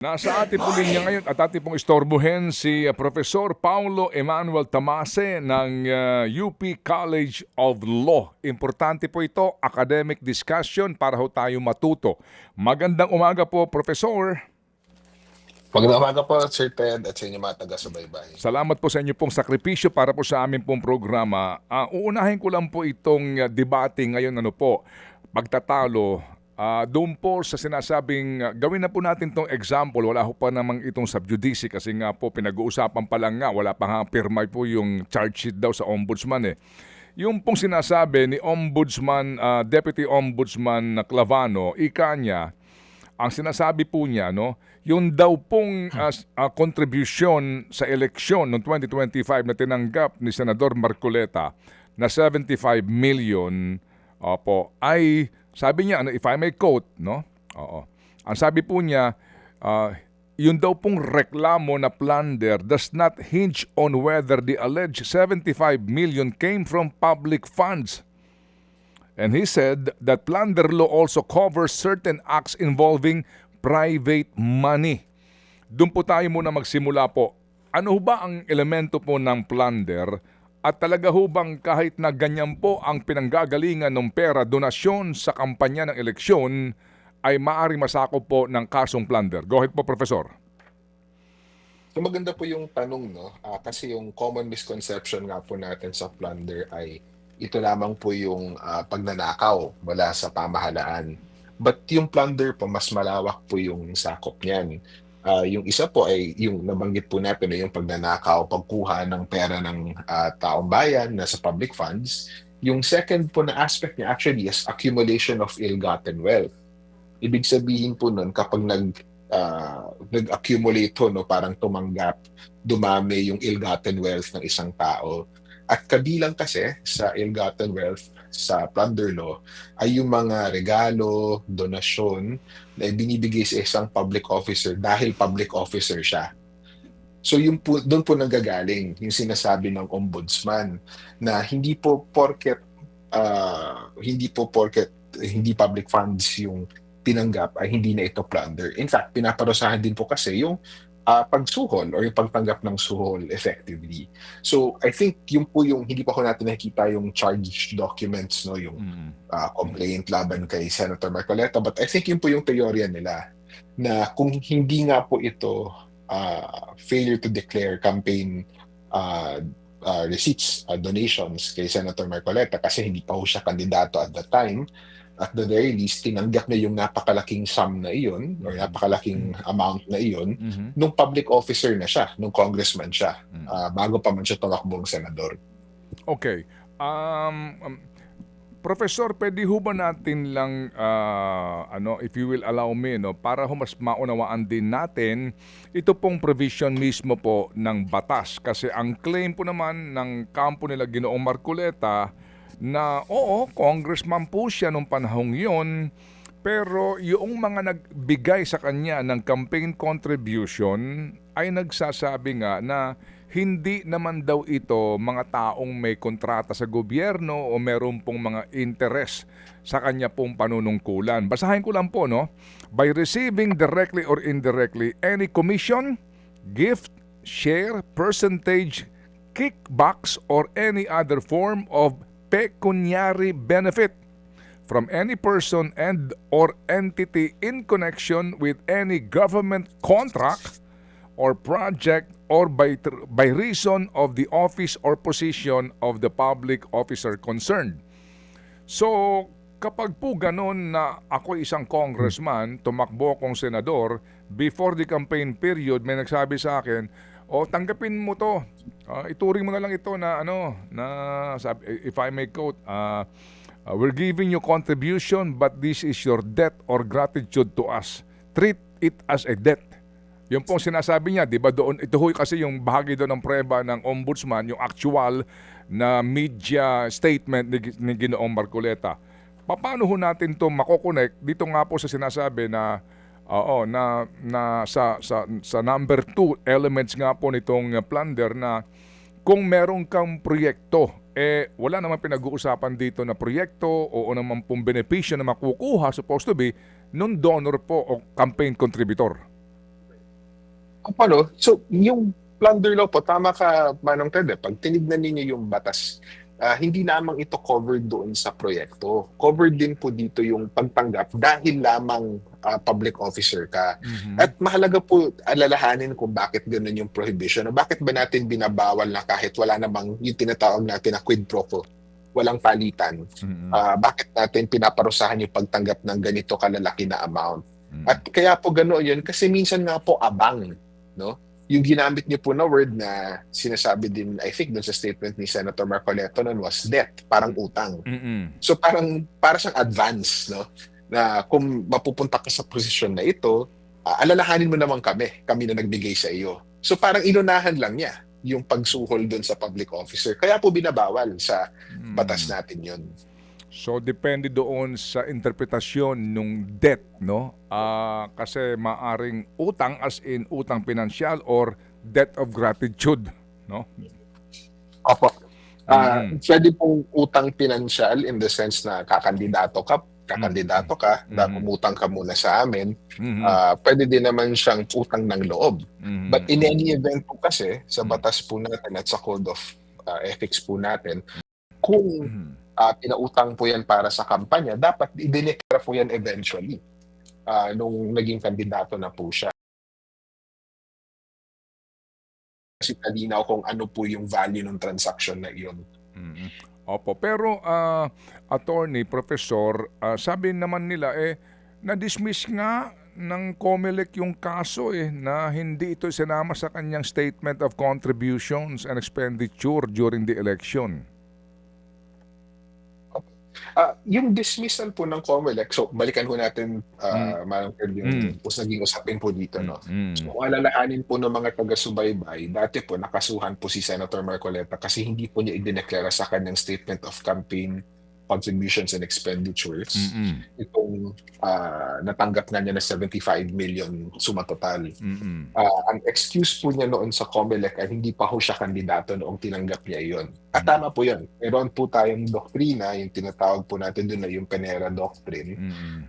Nasa ating po linya ngayon at ating pong istorbohin si Professor Paulo Emmanuel Tamase ng UP College of Law. Importante po ito, academic discussion para ho tayo matuto. Magandang umaga po, Professor. Magandang umaga po, Sir Ted, at sa inyo mga taga-subaybay. Salamat po sa inyo pong sakripisyo para po sa aming pong programa. Uunahin ko lang po itong debate ngayon, pagtatalo. Doon po sa sinasabing gawin na po natin itong example, wala ho pa namang itong subjudice kasi nga po pinag-uusapan pa lang nga, wala pa nga pirmay po yung charge sheet daw sa ombudsman eh. Yung pong sinasabi ni Ombudsman, Deputy Ombudsman Clavano, ika niya, ang sinasabi po niya, yung daw pong contribution sa eleksyon noong 2025 na tinanggap ni Senador Marcoleta na 75 million ay sabi niya, if I may quote, Oo. Ang sabi po niya, yun daw pong reklamo na plunder does not hinge on whether the alleged 75 million came from public funds. And he said that plunder law also covers certain acts involving private money. Doon po tayo muna magsimula po. Ano ba ang elemento po ng plunder? At talaga ho bang kahit na ganyan po ang pinanggagalingan ng pera, donasyon sa kampanya ng eleksyon, ay maaaring masakop po ng kasong plunder? Go ahead po, Professor. So maganda po yung tanong, kasi yung common misconception nga po natin sa plunder ay ito lamang po yung pagnanakaw mula sa pamahalaan. But yung plunder po, mas malawak po yung sakop niyan. Yung isa po ay yung nabanggit po natin yung pagnanakaw, pagkuha ng pera ng taong bayan na sa public funds. Yung second po na aspect niya actually is accumulation of ill-gotten wealth. Ibig sabihin po nun kapag nag-accumulate parang tumanggap, dumami yung ill-gotten wealth ng isang tao. At kabilang kasi sa ill-gotten wealth sa plunder law ay yung mga regalo, donasyon na binibigay sa isang public officer dahil public officer siya. So doon po nanggagaling yung sinasabi ng ombudsman na hindi porket hindi public funds yung tinanggap ay hindi na ito plunder. In fact, pinaparusahan din po kasi yung pagsuhol or yung pagtanggap ng suhol effectively. So I think yung po yung hindi pa ko natin nakikita yung charge documents, yung complaint laban kay Senator Marcoleta, but I think yun po yung teorya nila na kung hindi nga po ito failure to declare campaign receipts, donations kay Senator Marcoleta kasi hindi pa ho siya kandidato at that time, at the very least, tinanggap na yung napakalaking sum na iyon or napakalaking amount na iyon nung public officer na siya, nung congressman siya, bago pa man siya tumakbong senador. Okay. Professor, pwede ho ba natin lang, if you will allow me, para ho mas maunawaan din natin ito pong provision mismo po ng batas. Kasi ang claim po naman ng kampo nila Ginoong Marcoleta na oo, congressman po siya nung panahong yon, pero yung mga nagbigay sa kanya ng campaign contribution ay nagsasabi nga na hindi naman daw ito mga taong may kontrata sa gobyerno o meron pong mga interes sa kanya pong panunungkulan. Basahin ko lang po, by receiving directly or indirectly any commission, gift, share, percentage, kickbacks, or any other form of pecuniary benefit from any person and or entity in connection with any government contract or project or by reason of the office or position of the public officer concerned. So, kapag po ganun na ako isang congressman, tumakbo akong senador, before the campaign period, may nagsabi sa akin, tanggapin mo to. Ituring mo na lang ito na if I may quote, we're giving you contribution but this is your debt or gratitude to us. Treat it as a debt. Yung pong sinasabi niya, di ba doon, ito kasi yung bahagi doon ng preba ng ombudsman, yung actual na media statement ni Ginoong Marcoleta. Paano ho natin to makokonek dito nga po sa sinasabi na sa number 2 elements nga po nitong plunder na kung meron kang proyekto, wala naman pinag-uusapan dito na proyekto o naman pong benepisyo na makukuha supposed to be nung donor po o campaign contributor. Paano? So, yung plunder law po, tama ka, Manong Ted, pag tinignan ninyo yung batas, hindi lamang ito covered doon sa proyekto. Covered din po dito yung pagtanggap dahil lamang public officer ka. Mhm. At mahalaga po alalahanin kung bakit ganun yung prohibition o bakit ba natin binabawal na kahit wala namang yung tinatawag natin na quid pro quo, walang palitan. Mm. Bakit natin pinaparusahan yung pagtanggap ng ganito kalalaki na amount? At Mm. kaya po gano'n yun kasi minsan nga po abang, no? Yung ginamit niyo po na word na sinasabi din, I think, dun sa statement ni Senator Marcoleto nun was debt, parang utang. Mm. So parang para siyang advance, no? Na kung mapupunta ka sa posisyon na ito, alalahanin mo naman kami na nagbigay sa iyo. So parang inunahan lang niya yung pagsuhol dun sa public officer. Kaya po binabawal sa batas Mm. natin yun. So depende doon sa interpretasyon nung debt, no? Kasi maaring utang as in utang pinansyal or debt of gratitude, no? Opo. Mm. Pwede pong utang pinansyal in the sense na Mm. kakandidato ka, Mhm. umutang ka muna sa amin. Mhm. Pwede din naman siyang utang ng loob. But Mhm. in any event po kasi, sa Mm. batas po natin at sa Code of Ethics po natin, kung Mhm. pinautang po yan para sa kampanya, dapat idineklara po yan eventually nung naging kandidato na po siya. Kasi kalinaw kung ano po yung value ng transaction na iyon. Mm. Opo, pero attorney, professor, sabi naman nila na-dismiss nga ng COMELEC yung kaso na hindi ito sinama sa kanyang statement of contributions and expenditure during the election. Yung dismissal po ng COMELEC, so balikan ho natin, Mm. Manong Ted, Mm. yung naging usapin po dito, Mm. no? Mm. So kung alalahanin po ng mga taga-subaybay, dati po nakasuhan po si Senator Marcoleta kasi hindi po niya idineklara sa kanyang statement of campaign contributions and expenditures Mm. itong natanggap na niya na 75 million suma total. Mm. Ang excuse po niya noon sa COMELEC ay hindi pa ho siya kandidato noong tinanggap niya iyon. At Mm. tama po yun. Meron po tayong doktrina, yung tinatawag po natin doon na yung Penera Doctrine, Mm.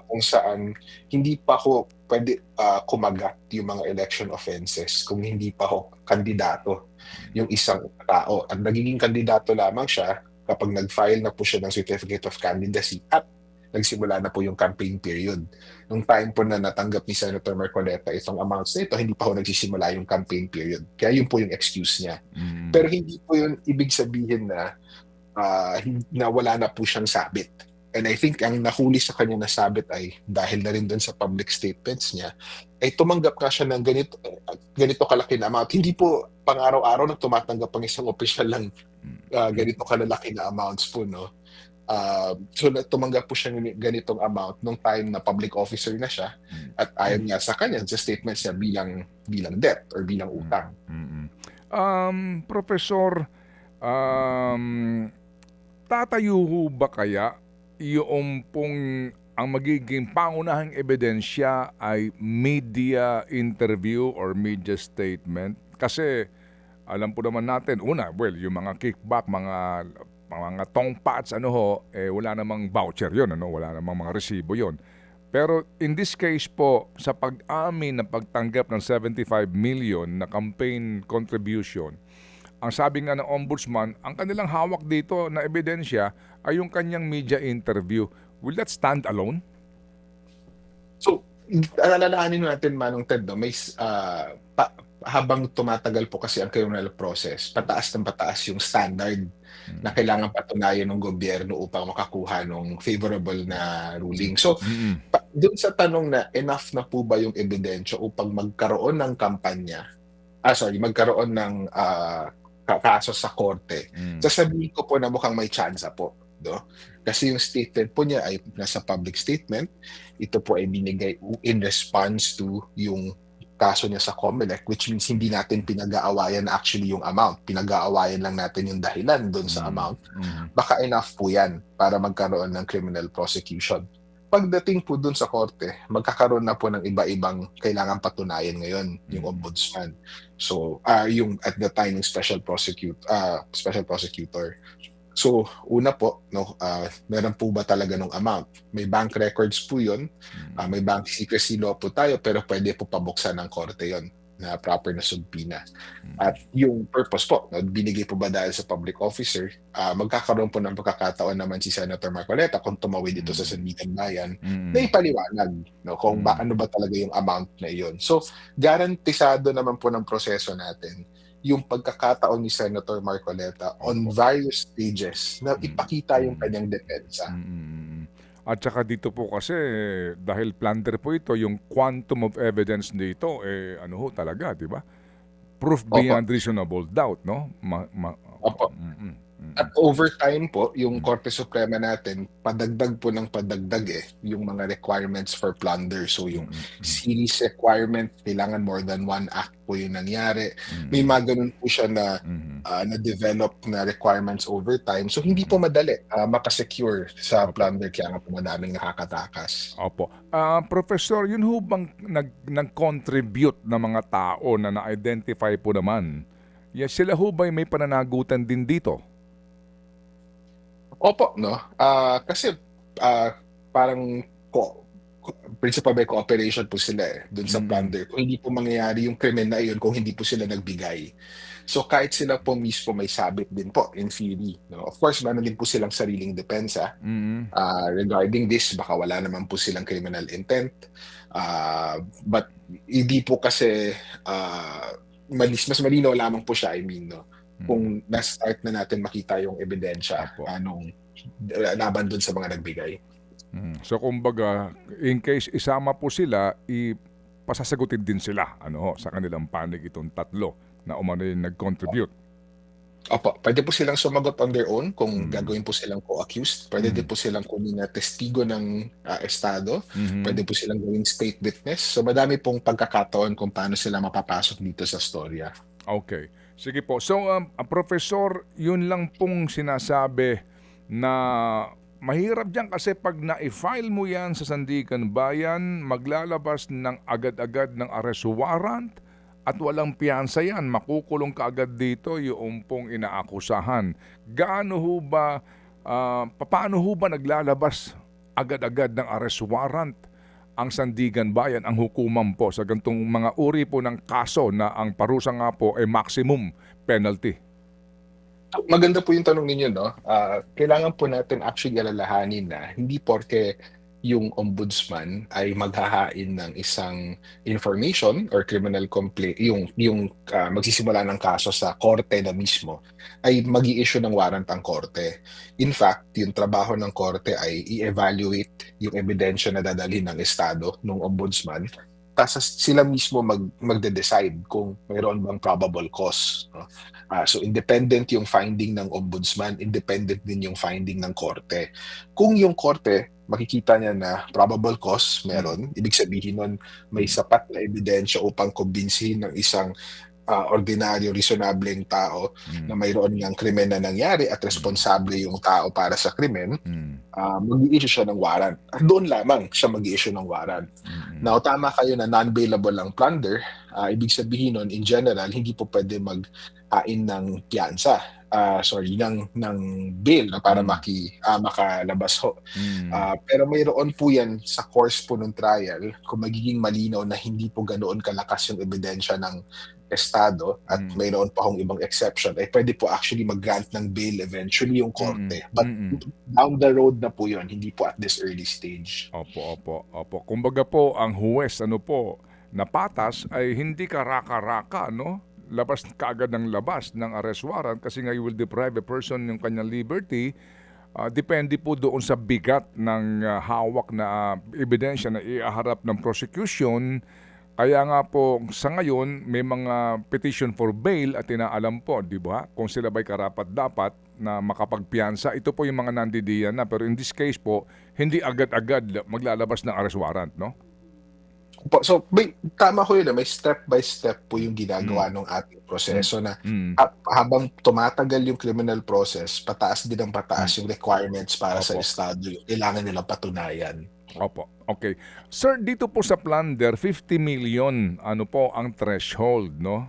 kung saan hindi pa ho pwede kumagat yung mga election offenses kung hindi pa ho kandidato yung isang tao. At nagiging kandidato lamang siya kapag nag-file na po siya ng Certificate of Candidacy at nagsimula na po yung campaign period. Nung time po na natanggap ni Senator Marcoleta itong amounts na ito, hindi pa ho nagsisimula yung campaign period. Kaya yun po yung excuse niya. Mm. Pero hindi po yun ibig sabihin na na wala na po siyang sabit. And I think ang nahuli sa kanya na sabit ay dahil na rin doon sa public statements niya, ay tumanggap ka siya ng ganito kalaki na amount. Hindi po pang-araw-araw na tumatanggap ang isang opisyal ng ganito kalalaki na amounts po, no? So tumanggap po siya ng ganitong amount nung time na public officer na siya at ayon nga sa kanya sa statements niya bilang debt or bilang utang. Mm. Professor, um, tatayo ho ba kaya yung pong ang magiging pangunahing ebidensya ay media interview or media statement? Kasi alam po naman natin, una, well, yung mga kickback, mga tongpats, wala namang voucher yon, wala namang mga resibo yon. Pero in this case po, sa pag-amin ng pagtanggap ng 75 million na campaign contribution, ang sabi nga ng ombudsman, ang kanilang hawak dito na ebidensya ay yung kanyang media interview. Will that stand alone? So, alalahanin natin, Manong Ted, no, may habang tumatagal po kasi ang criminal process, pataas ng pataas yung standard na kailangan patunayan ng gobyerno upang makakuha ng favorable na ruling. So, Mm. doon sa tanong na enough na po ba yung ebidensya upang magkaroon ng kampanya, magkaroon ng kaso sa korte, Mm. sasabihin ko po na mukhang may tsansa po. No? Kasi yung statement po niya ay nasa public statement, ito po ay binigay in response to yung kaso niya sa COMELEC, which means hindi natin pinag-aawayan actually yung amount. Pinag-aawayan lang natin yung dahilan doon sa amount. Mm. Baka enough po yan para magkaroon ng criminal prosecution. Pagdating po doon sa korte, magkakaroon na po ng iba-ibang kailangan patunayan ngayon yung ombudsman. So, yung at the time yung special prosecutor. So, una po, no, meron po ba talaga ng amount? May bank records po yun, may bank secrecy law po tayo, pero pwede po pabuksan ng korte yon. na proper na subpoena. Mm. At yung purpose po, no, binigay po ba dahil sa public officer, magkakaroon po ng pagkakataon naman si Senator Marcoleta kung tumawid dito sa Mm. Sandigan Bayan na Mm. ipaliwanag, no, kung ano Mm. ba talaga yung amount na iyon. So, garantisado naman po ng proseso natin yung pagkakataon ni Senator Marcoleta on Opo. various stages na Mm. ipakita yung Mm. kanyang depensa. Mm. At saka dito po kasi dahil plunder po ito, yung quantum of evidence dito ano ho talaga, 'di ba? Proof Opo, beyond reasonable doubt, no? Opo. opo. At over time po, yung Mm. Korte Suprema natin, padagdag po ng padagdag yung mga requirements for plunder. So yung Mm. Mm. series requirement, kailangan more than one act po yung nangyari. May Mm. mga ganun po siya na Mm. na-develop na requirements over time. So hindi po Mm. madali makasecure sa Opo. plunder, kaya nga po madaming nakakatakas. Opo. Professor, yun ho bang nag-contribute na mga tao na na-identify po naman, sila ho ba'y may pananagutan din dito? Opo, no? Kasi parang principal by cooperation po sila dun sa Mm. plunder. Kung hindi po mangyayari yung krimen na iyon kung hindi po sila nagbigay. So kahit sila po mismo may sabit din po in theory, no? Of course, meron din po silang sariling depensa Mm. regarding this. Baka wala naman po silang criminal intent. But hindi po kasi mas malinaw lamang po siya, I mean, no? Mm. Kung na-start na natin makita yung ebidensya Opo. laban dun sa mga nagbigay. So kumbaga, in case isama po sila, pasasagutin din sila sa kanilang panig itong tatlo na umano yung nag-contribute. Opo, pwede po silang sumagot on their own kung Mm. gagawin po silang co-accused. Pwede din Mm. po silang kunin na testigo ng estado. Pwede Mhm. po silang gawing state witness. So madami pong pagkakataon kung paano sila mapapasok dito sa storya. Okay. Sige po. So, Professor, yun lang pong sinasabi na mahirap diyan kasi pag na-file mo yan sa Sandigan Bayan, maglalabas ng agad-agad ng arrest warrant at walang piyansa yan. Makukulong ka agad dito yung pong inaakusahan. Gaano ho ba, paano ho ba naglalabas agad-agad ng arrest warrant ang Sandigan Bayan, ang hukuman po sa gantong mga uri po ng kaso na ang parusa nga po ay maximum penalty? Maganda po yung tanong ninyo, no? Kailangan po natin actually alalahanin na hindi porke yung ombudsman ay maghahain ng isang information or criminal complaint, yung magsisimula ng kaso sa korte na mismo, ay mag-i-issue ng warrant ang korte. In fact, yung trabaho ng korte ay i-evaluate yung ebidensya na dadalhin ng estado ng ombudsman, tapos sila mismo magde-decide kung mayroon bang probable cause, no? So independent yung finding ng ombudsman, independent din yung finding ng korte. Kung yung korte makikita niya na probable cause meron, ibig sabihin nun may Mm. sapat na ebidensya upang kumbinsihin ng isang ordinaryo, reasonableng tao na Mm. mayroon ngang krimen na nangyari at Mm. responsable yung tao para sa krimen, Mm. mag-i-issue siya ng warrant. At doon lamang siya mag-i-issue ng warrant. Mm. Now, tama kayo na non-bailable ang plunder. Ibig sabihin nun, in general, hindi po pwede mag-ain ng piyansa. Ng bail na para Mm. makalabas ho. Mm. Pero mayroon po yan sa course po ng trial kung magiging malinaw na hindi po ganoon kalakas yung ebidensya ng estado at Mm. mayroon pa akong ibang exception, ay pwede po actually mag-grant ng bail eventually yung Mm. korte. But Mm. down the road na po yun, hindi po at this early stage. Opo, opo, opo. Kumbaga po ang huwes na patas ay hindi ka raka-raka, no? Labas kaagad ng labas ng arrest warrant kasi nga you will deprive a person ng kanyang liberty. Depende po doon sa bigat ng hawak na ebidensya na iaharap ng prosecution. Kaya nga po sa ngayon may mga petition for bail at inaalam po, di ba? Kung sila ba'y karapat-dapat na makapagpiyansa. Ito po yung mga nandidiyan na, pero in this case po, hindi agad-agad maglalabas ng arrest warrant, no? So, tama ko yun. May step by step po yung ginagawa ng ating Mm. proseso na Mm. habang tumatagal yung criminal process, pataas din ang Mm. pataas yung requirements para sa Opo. estado yung kailangan nilang patunayan. Opo, okay. Sir, dito po sa plunder, 50 million po ang threshold, no?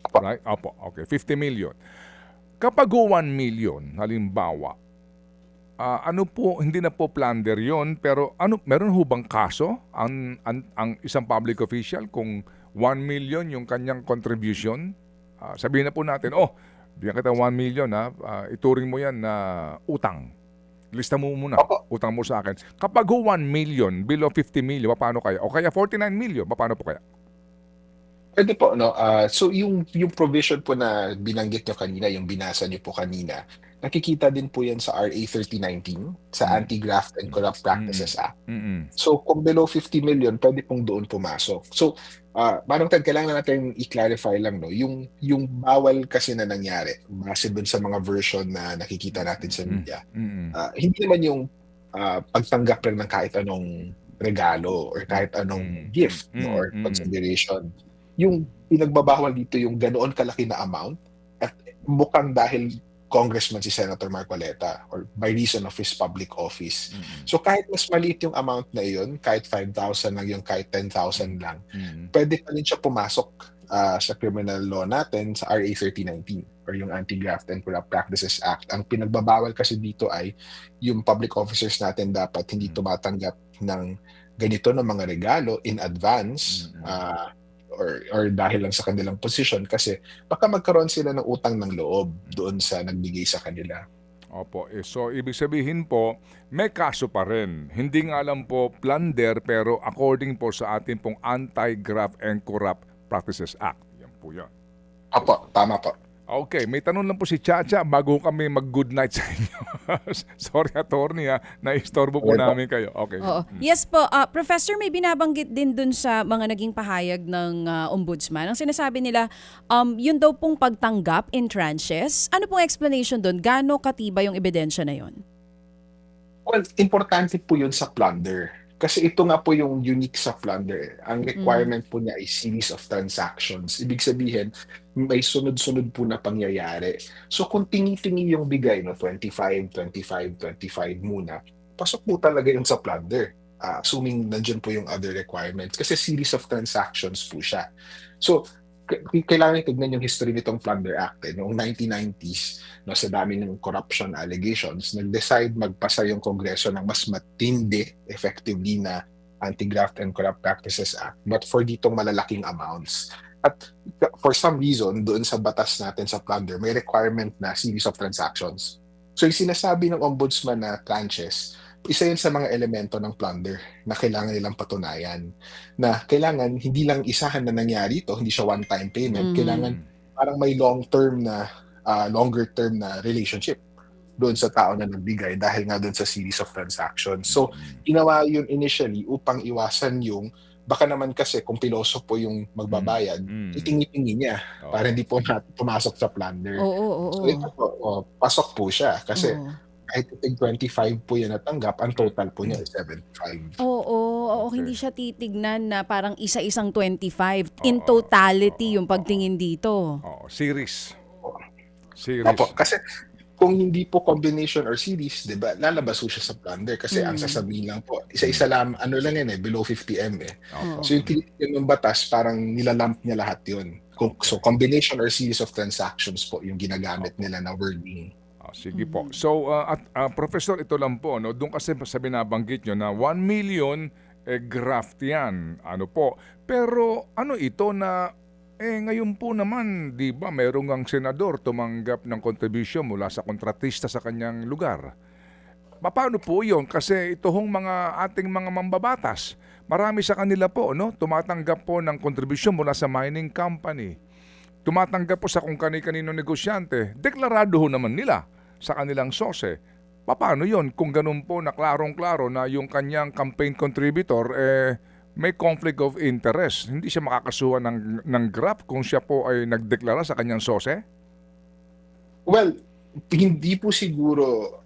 Opo. Right? Opo, okay. 50 million. Kapag 1 million, halimbawa, Ano po, hindi na po plunder 'yon, pero ano, meron ho bang kaso ang isang public official kung 1 million yung kanyang contribution? Sabihin na po natin, "Oh, bigyan kita 1 million, ituring mo 'yan na utang. Lista mo muna, Opo. utang mo sa akin." Kapag ho 1 million, below 50 million, papaano kaya? O kaya 49 million, papaano po kaya? Puwede po 'no, so yung provision po na binanggit niyo kanina, yung binasa niyo po kanina, nakikita din po 'yan sa RA 3019, sa Hmm, Anti-Graft and Corrupt mm, Practices Act. mm, So kung below 50 million, puwede pong doon pumasok. So, Manong Ted, kailangan natin i-clarify lang 'no, yung bawal kasi na nangyari base dun sa mga version na nakikita natin sa mm, media, mm, hindi naman yung, pagtanggap lang ng kahit anong regalo or kahit anong mm, gift 'no mm, or mm, consideration. Yung pinagbabawal dito yung ganoon kalaki na amount at mukhang dahil congressman si Senator Marcoleta or by reason of his public office. mm, So kahit mas maliit yung amount na iyon, kahit 5,000 lang yung kahit 10,000 lang, mm, puwede pa rin siya pumasok, sa criminal law natin sa RA 3019 or yung Anti-Graft and Corrupt Practices Act. Ang pinagbabawal kasi dito ay yung public officers natin dapat hindi mm, tumatanggap ng ganito na mga regalo in advance, mm. or dahil lang sa kanilang posisyon kasi baka magkaroon sila ng utang ng loob doon sa nagbigay sa kanila. Opo, so ibig sabihin po, may kaso pa rin. Hindi nga lang po plunder, pero according po sa ating pong Anti-Graft and Corrupt Practices Act. Yan po yan. Opo, tama po. Okay, may tanong lang po si Chacha bago kami mag-good night sa inyo. Sorry, attorney, naistorbo po Okey po. namin kayo. Okay. Oo. Yes po, Professor, may binabanggit din dun sa mga naging pahayag ng ombudsman. Ang sinasabi nila, yun daw pong pagtanggap in tranches. Ano pong explanation dun? Gaano katibay yung ebidensya na yun? Well, importante po 'yun sa plunder. Kasi ito nga po yung unique sa plunder, eh. Ang Mm. requirement po niya ay series of transactions. Ibig sabihin, may sunod-sunod po na pangyayari. So kung tingi-tingi yung bigay 'no, 25, 25, 25 muna, pasok po talaga yun sa plunder. Assuming nandiyan po yung other requirements kasi series of transactions po siya. So kailangan tignan yung history nitong Plunder Act, eh. Noong 1990s 'no, sa dami ng corruption allegations, nag-decide magpasa yung Kongreso ng mas matindi, effectively na Anti-Graft and Corrupt Practices Act, but for ditong malalaking amounts. At for some reason, doon sa batas natin sa plunder, may requirement na series of transactions. So yung sinasabi ng ombudsman na tranches, isa yun sa mga elemento ng plunder na kailangan nilang patunayan. Na kailangan hindi lang isahan na nangyari ito, hindi siya one-time payment, kailangan Mhm. Mm, parang may longer term na relationship doon sa tao na nagbigay dahil nga doon sa series of transactions. So, mm, ginawa yun initially upang iwasan yung baka naman kasi kung piloso po yung mm, magbabayad, mm. itingi-tingi niya para Oo. hindi po pumasok sa plunder. Oo, So oo. ito po, pasok po siya kasi Oo. kahit tig 25 po yan natanggap, ang total po niya is 75. Oo, oo, hindi Okay. siya titignan na parang isa-isang 25. In Oo, oo, totality yung oo. pagtingin dito. Oo, series. Opo, Series. kasi kung hindi po combination or series, 'di ba, lalabas po siya sa plunder kasi ang Mm. sasabihin lang po, Mm, isa-isa lang ano lang yan, eh, below 50 eh. opo. Oo. So yung tinitignan ng batas parang nilalamp niya lahat yun. So Okay. combination or series of transactions po yung ginagamit Opo. nila na wording. Sige po. Mhm. So, Professor, ito lang po, no? Doon kasi sa binabanggit nyo na 1 million, graft yan. Ano po? Pero ano ito na, ngayon po naman, di ba, mayroong ang senador tumanggap ng contribution mula sa kontratista sa kanyang lugar. Paano po yun? Kasi ito hong mga ating mga mambabatas, marami sa kanila po, no? Tumatanggap po ng contribution mula sa mining company. Tumatanggap po sa kung kani-kanino negosyante. Deklarado ho naman nila sa kanilang sose. Paano yon kung ganun po na klarong-klaro na yung kanyang campaign contributor may conflict of interest? Hindi siya makakasuhan ng graft kung siya po ay nagdeklara sa kanyang sose? Well, hindi po siguro,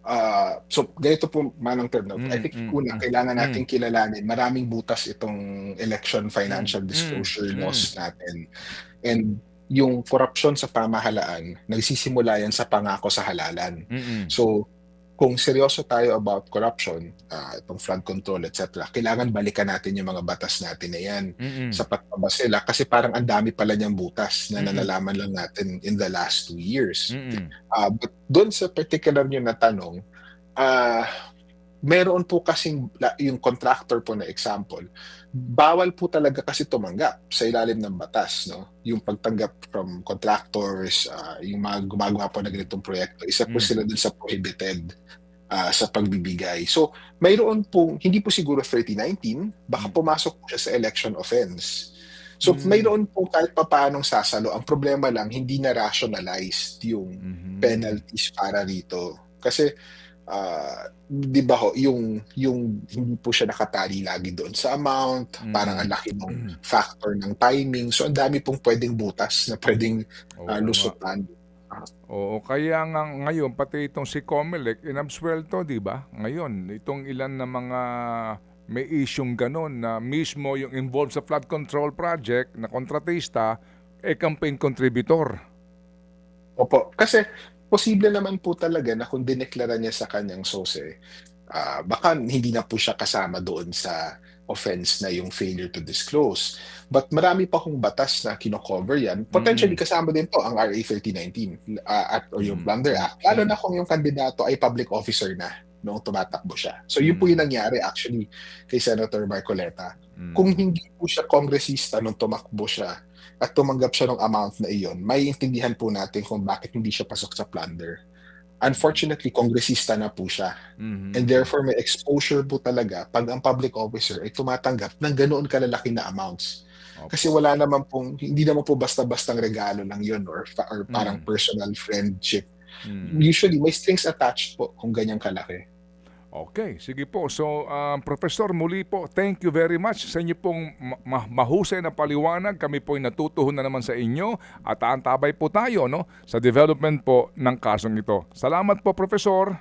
so ganito po manang term 'no, I Mm, think mm, una mm, kailangan mm, nating kilalanin maraming butas itong election mm, financial mm, disclosure mm. laws natin. And yung korapsyon sa pamahalaan, nagsisimula yan sa pangako sa halalan. Mm, So, kung seryoso tayo about corruption, itong flood control, etc., kailangan balikan natin yung mga batas natin na yan. mm, Sapat pa ba sila? Kasi parang ang dami pala niyang butas na mm, nalalaman lang natin in the last 2 years. mm, But doon sa particular niyo na tanong, Ah, meron po kasing yung contractor po na example, bawal po talaga kasi tumanggap sa ilalim ng batas, no? Yung pagtanggap from contractors, yung mga gumagawa po ng ganitong proyekto, isa po sila dun sa prohibited sa pagbibigay. So, mayroon pong, hindi po siguro 3019, baka pumasok po siya sa election offense. So, mayroon po kahit papaanong sasalo. Ang problema lang, hindi na rationalized yung penalties para rito. Kasi, 'di ba ho, yung hindi po siya nakatali lagi doon sa amount, parang ang laki ng factor ng timing. So, ang dami pong pwedeng butas na pwedeng Oo nga. lusutan. Oo, kaya nga ngayon pati itong si Comelec inabsuelto, 'di ba? Ngayon, itong ilan na mga may isyung gano'n na mismo yung involved sa flood control project na kontratista, campaign contributor. Opo, kasi posible naman po talaga na kung dineklara niya sa kanyang SOSE, baka hindi na po siya kasama doon sa offense na yung failure to disclose. But marami pa kong batas na kino-cover yan. Potentially kasama din po ang RA 3019 or yung Plunder Act, lalo na kung yung kandidato ay public officer na noong tumatakbo siya. So yun po yung nangyari actually kay Senator Marcoleta. Kung hindi po siya kongresista nung tumakbo siya at tumanggap siya ng amount na iyon, maiintindihan po natin kung bakit hindi siya pasok sa plunder. Unfortunately, kongresista na po siya. And therefore, may exposure po talaga pag ang public officer ay tumatanggap ng ganoon kalalaki na amounts. Kasi wala naman pong, hindi naman po basta-bastang regalo lang yun or parang personal friendship. Usually, may strings attached po kung ganyang kalaki. Okay, sige po. So, Professor, muli po, thank you very much sa inyo pong mahusay na paliwanag. Kami po ay natutuhan na naman sa inyo at aantabay po tayo, no, sa development po ng kasong ito. Salamat po, Professor.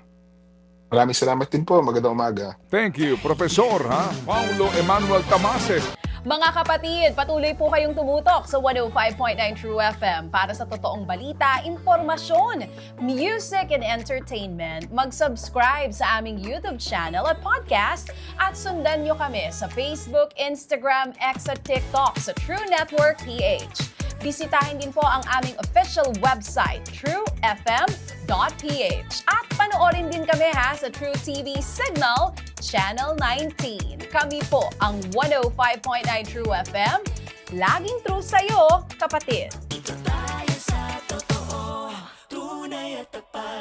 Maraming salamat din po. Magandang umaga. Thank you, Professor Paulo Emmanuel Tamases. Mga kapatid, patuloy po kayong tumutok sa 105.9 True FM para sa totoong balita, impormasyon, music and entertainment. Mag-subscribe sa aming YouTube channel at podcast at sundan nyo kami sa Facebook, Instagram, X at TikTok sa True Network PH. Bisitahin din po ang aming official website, truefm.ph. At panoorin din kami sa True TV Signal, Channel 19. Kami po ang 105.9 True FM. Laging true sa'yo, kapatid. Dito tayo sa totoo, tunay at tapat.